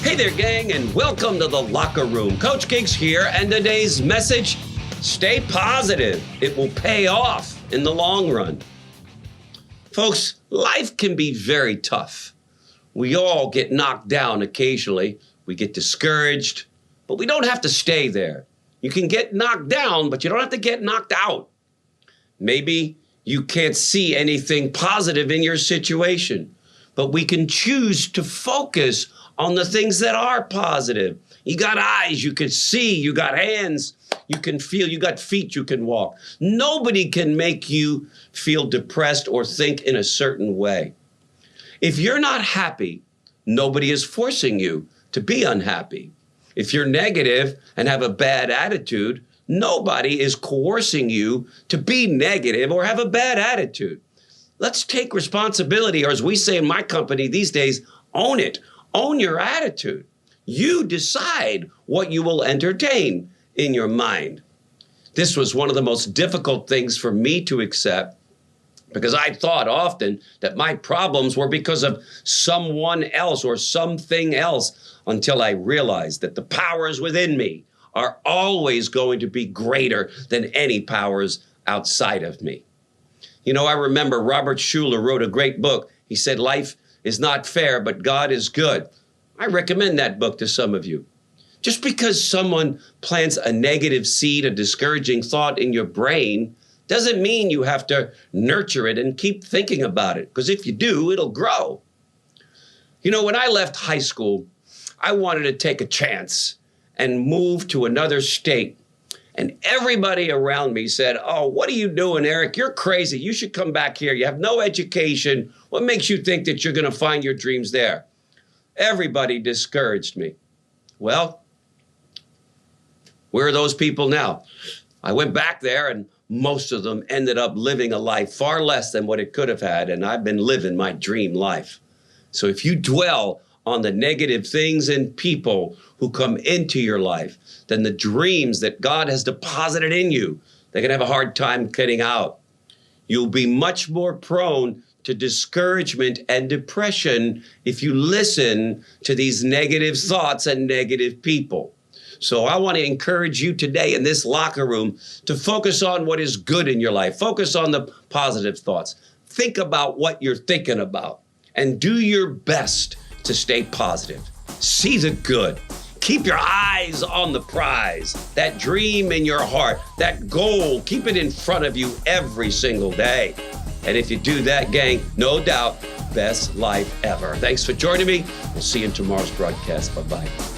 Hey there, gang, and welcome to the Locker Room. Coach Gigs here, and today's message, stay positive. It will pay off in the long run. Folks, life can be very tough. We all get knocked down occasionally. We get discouraged, but we don't have to stay there. You can get knocked down, but you don't have to get knocked out. Maybe you can't see anything positive in your situation, but we can choose to focus on the things that are positive. You got eyes, you can see, you got hands, you can feel, you got feet, you can walk. Nobody can make you feel depressed or think in a certain way. If you're not happy, nobody is forcing you to be unhappy. If you're negative and have a bad attitude, nobody is coercing you to be negative or have a bad attitude. Let's take responsibility, or as we say in my company these days, own it. Own your attitude. You decide what you will entertain in your mind. This was one of the most difficult things for me to accept because I thought often that my problems were because of someone else or something else until I realized that the powers within me are always going to be greater than any powers outside of me. You know, I remember Robert Schuller wrote a great book. He said, life is not fair, but God is good. I recommend that book to some of you. Just because someone plants a negative seed, a discouraging thought in your brain, doesn't mean you have to nurture it and keep thinking about it, because if you do, it'll grow. You know, when I left high school, I wanted to take a chance and move to another state. And everybody around me said, oh, what are you doing, Eric? You're crazy. You should come back here. You have no education. What makes you think that you're going to find your dreams there? Everybody discouraged me. Well, where are those people now? I went back there and most of them ended up living a life far less than what it could have had. And I've been living my dream life. So if you dwell on the negative things and people who come into your life, then the dreams that God has deposited in you, they're going to have a hard time getting out. You'll be much more prone to discouragement and depression if you listen to these negative thoughts and negative people. So I want to encourage you today in this locker room to focus on what is good in your life. Focus on the positive thoughts. Think about what you're thinking about and do your best to stay positive. See the good. Keep your eyes on the prize, that dream in your heart, that goal. Keep it in front of you every single day. And if you do that, gang, no doubt, best life ever. Thanks for joining me. We'll see you in tomorrow's broadcast. Bye-bye.